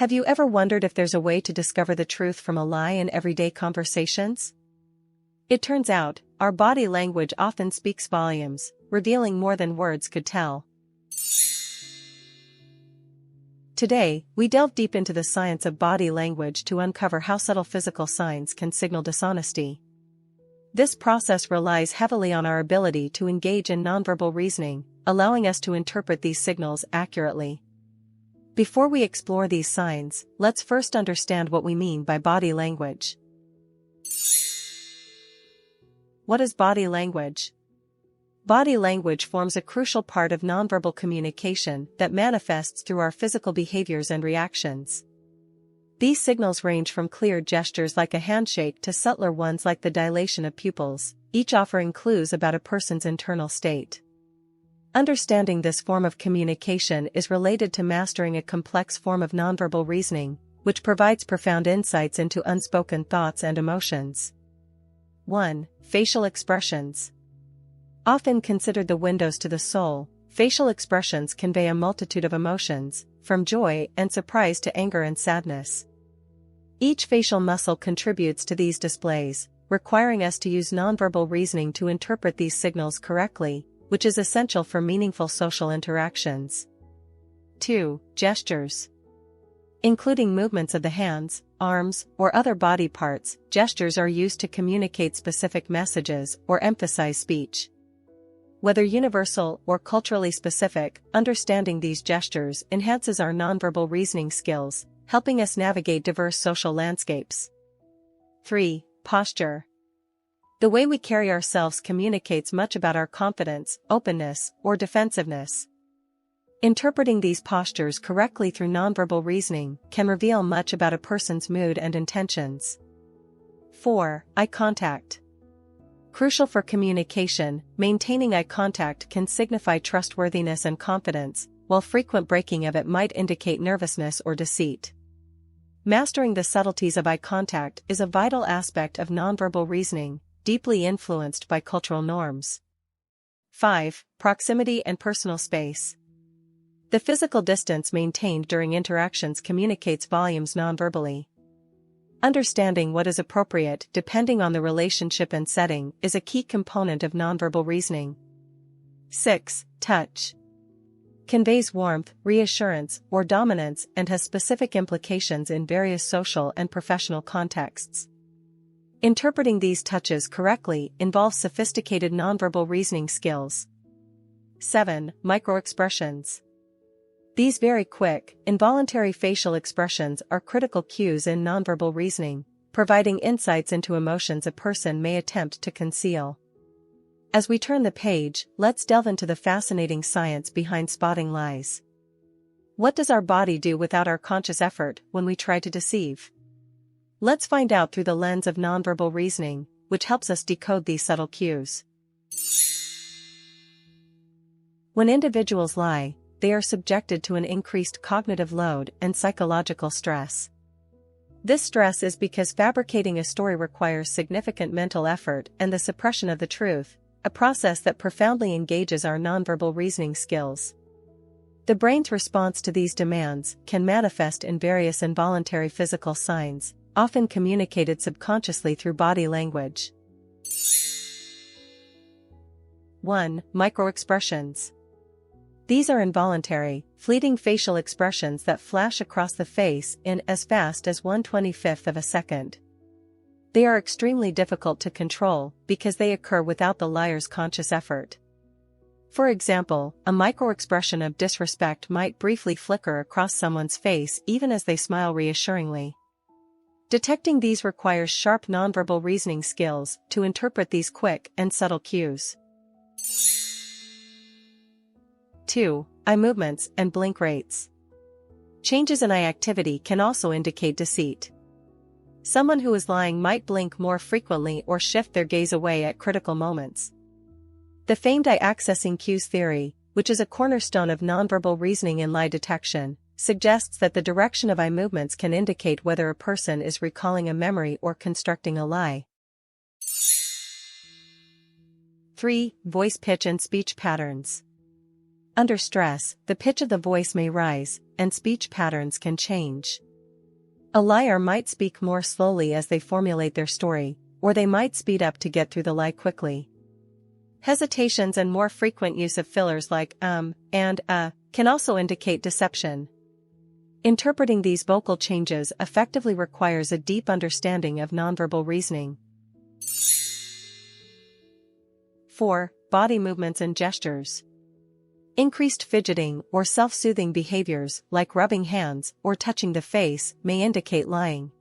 Have you ever wondered if there's a way to discover the truth from a lie in everyday conversations? It turns out, our body language often speaks volumes, revealing more than words could tell. Today, we delve deep into the science of body language to uncover how subtle physical signs can signal dishonesty. This process relies heavily on our ability to engage in nonverbal reasoning, allowing us to interpret these signals accurately. Before we explore these signs, let's first understand what we mean by body language. What is body language? Body language forms a crucial part of nonverbal communication that manifests through our physical behaviors and reactions. These signals range from clear gestures like a handshake to subtler ones like the dilation of pupils, each offering clues about a person's internal state. Understanding this form of communication is related to mastering a complex form of nonverbal reasoning, which provides profound insights into unspoken thoughts and emotions. 1. Facial expressions. Often considered the windows to the soul, facial expressions convey a multitude of emotions, from joy and surprise to anger and sadness. Each facial muscle contributes to these displays, requiring us to use nonverbal reasoning to interpret these signals correctly, which is essential for meaningful social interactions. 2. Gestures. Including movements of the hands, arms, or other body parts, gestures are used to communicate specific messages or emphasize speech. Whether universal or culturally specific, understanding these gestures enhances our nonverbal reasoning skills, helping us navigate diverse social landscapes. 3. Posture. The way we carry ourselves communicates much about our confidence, openness, or defensiveness. Interpreting these postures correctly through nonverbal reasoning can reveal much about a person's mood and intentions. 4. Eye contact. Crucial for communication, maintaining eye contact can signify trustworthiness and confidence, while frequent breaking of it might indicate nervousness or deceit. Mastering the subtleties of eye contact is a vital aspect of nonverbal reasoning, deeply influenced by cultural norms. 5. Proximity and personal space. The physical distance maintained during interactions communicates volumes nonverbally. Understanding what is appropriate depending on the relationship and setting is a key component of nonverbal reasoning. 6. Touch. Conveys warmth, reassurance, or dominance and has specific implications in various social and professional contexts. Interpreting these touches correctly involves sophisticated nonverbal reasoning skills. 7. Microexpressions. These very quick, involuntary facial expressions are critical cues in nonverbal reasoning, providing insights into emotions a person may attempt to conceal. As we turn the page, let's delve into the fascinating science behind spotting lies. What does our body do without our conscious effort when we try to deceive? Let's find out through the lens of nonverbal reasoning, which helps us decode these subtle cues. When individuals lie, they are subjected to an increased cognitive load and psychological stress. This stress is because fabricating a story requires significant mental effort and the suppression of the truth, a process that profoundly engages our nonverbal reasoning skills. The brain's response to these demands can manifest in various involuntary physical signs, often communicated subconsciously through body language. 1. Microexpressions. These are involuntary, fleeting facial expressions that flash across the face in as fast as 1/25th of a second. They are extremely difficult to control because they occur without the liar's conscious effort. For example, a microexpression of disrespect might briefly flicker across someone's face even as they smile reassuringly. Detecting these requires sharp nonverbal reasoning skills to interpret these quick and subtle cues. 2. Eye movements and blink rates. Changes in eye activity can also indicate deceit. Someone who is lying might blink more frequently or shift their gaze away at critical moments. The famed eye-accessing cues theory, which is a cornerstone of nonverbal reasoning in lie detection, suggests that the direction of eye movements can indicate whether a person is recalling a memory or constructing a lie. 3. Voice pitch and speech patterns. Under stress, the pitch of the voice may rise, and speech patterns can change. A liar might speak more slowly as they formulate their story, or they might speed up to get through the lie quickly. Hesitations and more frequent use of fillers like and can also indicate deception. Interpreting these vocal changes effectively requires a deep understanding of nonverbal reasoning. 4. Body movements and gestures. Increased fidgeting or self-soothing behaviors, like rubbing hands or touching the face, may indicate lying.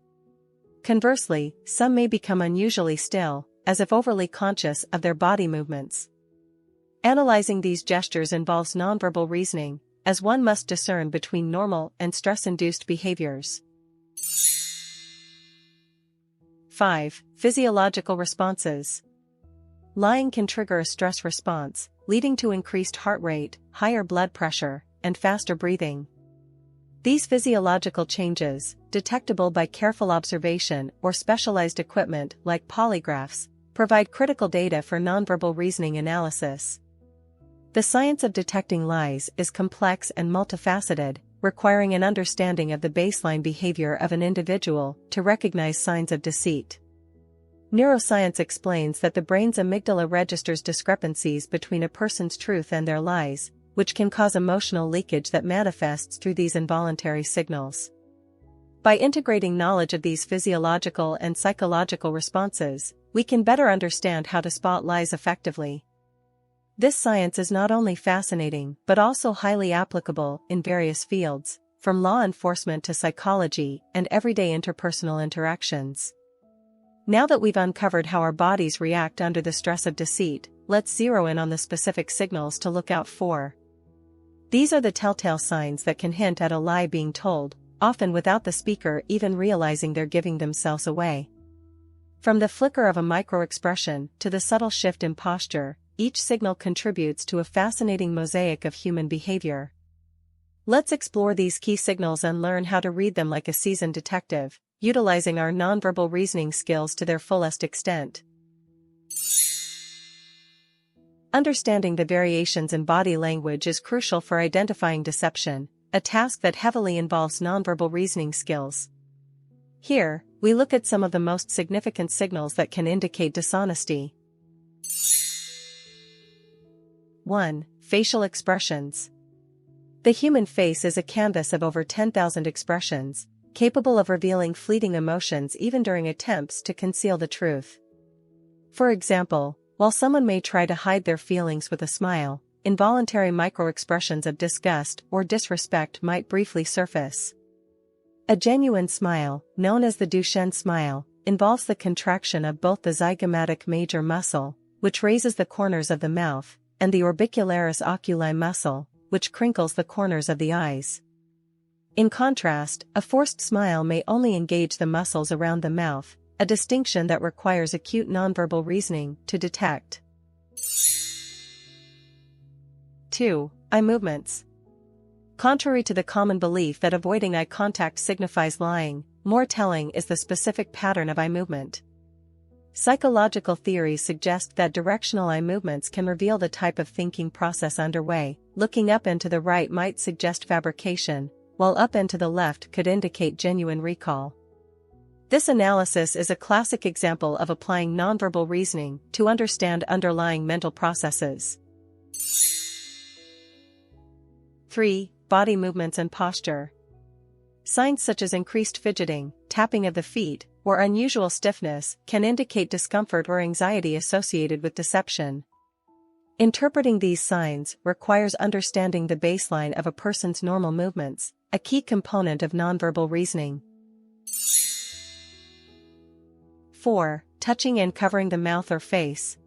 Conversely, some may become unusually still, as if overly conscious of their body movements. Analyzing these gestures involves nonverbal reasoning, as one must discern between normal and stress-induced behaviors. 5. Physiological responses. Lying can trigger a stress response, leading to increased heart rate, higher blood pressure, and faster breathing. These physiological changes, detectable by careful observation or specialized equipment like polygraphs, provide critical data for nonverbal reasoning analysis. The science of detecting lies is complex and multifaceted, requiring an understanding of the baseline behavior of an individual to recognize signs of deceit. Neuroscience explains that the brain's amygdala registers discrepancies between a person's truth and their lies, which can cause emotional leakage that manifests through these involuntary signals. By integrating knowledge of these physiological and psychological responses, we can better understand how to spot lies effectively. This science is not only fascinating but also highly applicable in various fields, from law enforcement to psychology and everyday interpersonal interactions. Now that we've uncovered how our bodies react under the stress of deceit, let's zero in on the specific signals to look out for. These are the telltale signs that can hint at a lie being told, often without the speaker even realizing they're giving themselves away. From the flicker of a micro-expression to the subtle shift in posture, each signal contributes to a fascinating mosaic of human behavior. Let's explore these key signals and learn how to read them like a seasoned detective, utilizing our nonverbal reasoning skills to their fullest extent. Understanding the variations in body language is crucial for identifying deception, a task that heavily involves nonverbal reasoning skills. Here, we look at some of the most significant signals that can indicate dishonesty. 1. Facial expressions. The human face is a canvas of over 10,000 expressions, capable of revealing fleeting emotions even during attempts to conceal the truth. For example, while someone may try to hide their feelings with a smile, involuntary microexpressions of disgust or disrespect might briefly surface. A genuine smile, known as the Duchenne smile, involves the contraction of both the zygomatic major muscle, which raises the corners of the mouth, and the orbicularis oculi muscle, which crinkles the corners of the eyes. In contrast, a forced smile may only engage the muscles around the mouth, a distinction that requires acute nonverbal reasoning to detect. 2. Eye movements. Contrary to the common belief that avoiding eye contact signifies lying, more telling is the specific pattern of eye movement. Psychological theories suggest that directional eye movements can reveal the type of thinking process underway. Looking up and to the right might suggest fabrication, while up and to the left could indicate genuine recall. This analysis is a classic example of applying nonverbal reasoning to understand underlying mental processes. 3. Body movements and posture. Signs such as increased fidgeting, tapping of the feet, or unusual stiffness can indicate discomfort or anxiety associated with deception. Interpreting these signs requires understanding the baseline of a person's normal movements, a key component of nonverbal reasoning. 4. Touching and covering the mouth or face.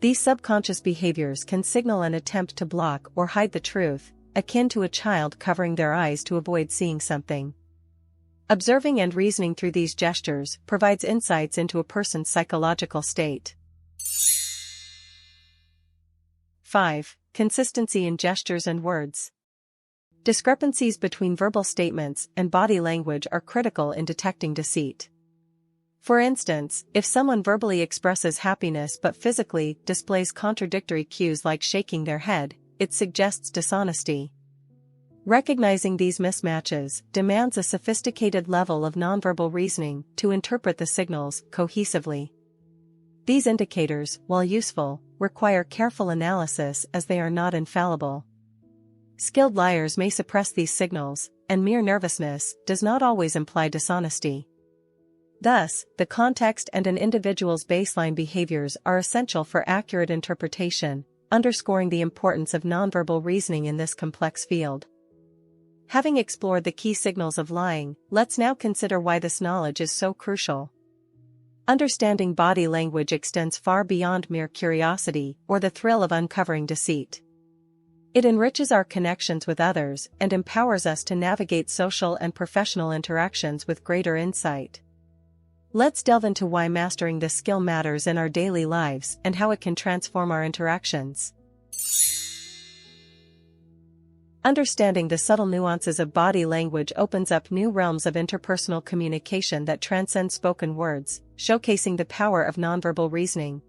These subconscious behaviors can signal an attempt to block or hide the truth, akin to a child covering their eyes to avoid seeing something. Observing and reasoning through these gestures provides insights into a person's psychological state. 5. Consistency in gestures and words. Discrepancies between verbal statements and body language are critical in detecting deceit. For instance, if someone verbally expresses happiness but physically displays contradictory cues like shaking their head, it suggests dishonesty. Recognizing these mismatches demands a sophisticated level of nonverbal reasoning to interpret the signals cohesively. These indicators, while useful, require careful analysis as they are not infallible. Skilled liars may suppress these signals, and mere nervousness does not always imply dishonesty. Thus, the context and an individual's baseline behaviors are essential for accurate interpretation, underscoring the importance of nonverbal reasoning in this complex field. Having explored the key signals of lying, let's now consider why this knowledge is so crucial. Understanding body language extends far beyond mere curiosity or the thrill of uncovering deceit. It enriches our connections with others and empowers us to navigate social and professional interactions with greater insight. Let's delve into why mastering this skill matters in our daily lives and how it can transform our interactions. Understanding the subtle nuances of body language opens up new realms of interpersonal communication that transcend spoken words, showcasing the power of nonverbal reasoning.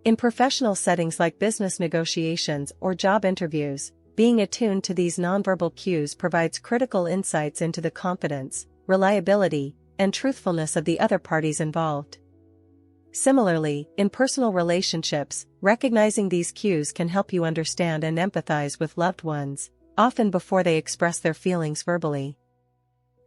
In professional settings like business negotiations or job interviews, being attuned to these nonverbal cues provides critical insights into the confidence, reliability, and truthfulness of the other parties involved. Similarly, in personal relationships, recognizing these cues can help you understand and empathize with loved ones, often before they express their feelings verbally.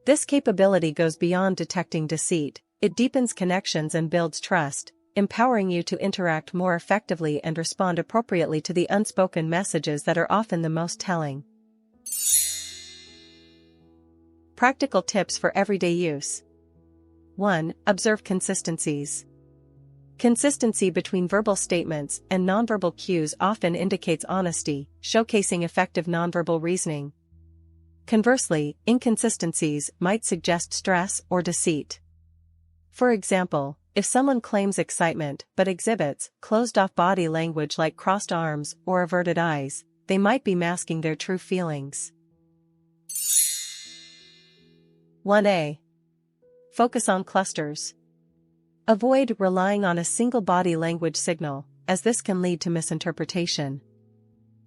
This capability goes beyond detecting deceit, it deepens connections and builds trust, empowering you to interact more effectively and respond appropriately to the unspoken messages that are often the most telling. Practical tips for everyday use. 1. Observe consistencies. Consistency between verbal statements and nonverbal cues often indicates honesty, showcasing effective nonverbal reasoning. Conversely, inconsistencies might suggest stress or deceit. For example, if someone claims excitement but exhibits closed-off body language like crossed arms or averted eyes, they might be masking their true feelings. 1a. Focus on clusters. Avoid relying on a single body language signal, as this can lead to misinterpretation.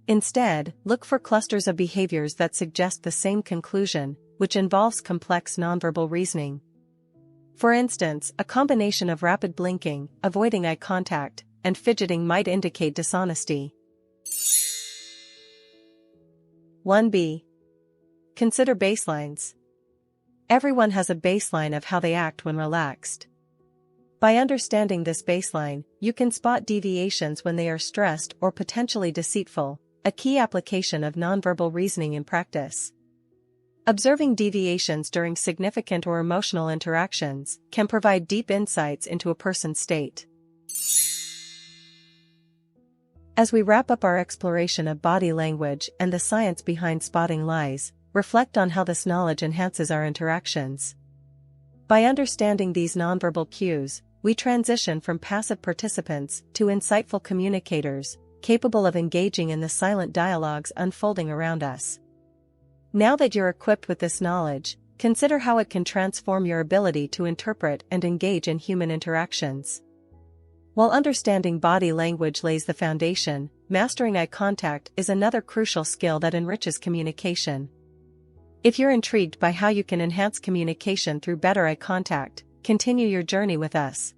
Instead, look for clusters of behaviors that suggest the same conclusion, which involves complex nonverbal reasoning. For instance, a combination of rapid blinking, avoiding eye contact, and fidgeting might indicate dishonesty. 1b. Consider baselines. Everyone has a baseline of how they act when relaxed. By understanding this baseline, you can spot deviations when they are stressed or potentially deceitful, a key application of nonverbal reasoning in practice. Observing deviations during significant or emotional interactions can provide deep insights into a person's state. As we wrap up our exploration of body language and the science behind spotting lies, reflect on how this knowledge enhances our interactions. By understanding these nonverbal cues, we transition from passive participants to insightful communicators, capable of engaging in the silent dialogues unfolding around us. Now that you're equipped with this knowledge, consider how it can transform your ability to interpret and engage in human interactions. While understanding body language lays the foundation, mastering eye contact is another crucial skill that enriches communication. If you're intrigued by how you can enhance communication through better eye contact, continue your journey with us.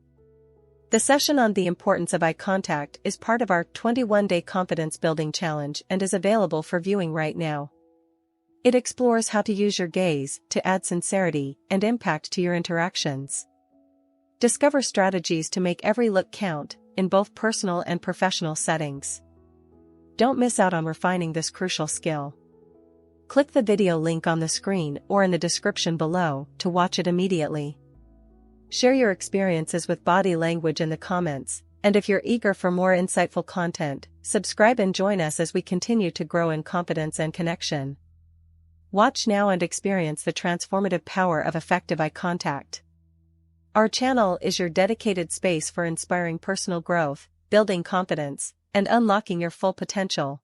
The session on the importance of eye contact is part of our 21-day confidence building challenge and is available for viewing right now. It explores how to use your gaze to add sincerity and impact to your interactions. Discover strategies to make every look count, in both personal and professional settings. Don't miss out on refining this crucial skill. Click the video link on the screen or in the description below to watch it immediately. Share your experiences with body language in the comments, and if you're eager for more insightful content, subscribe and join us as we continue to grow in confidence and connection. Watch now and experience the transformative power of effective eye contact. Our channel is your dedicated space for inspiring personal growth, building confidence, and unlocking your full potential.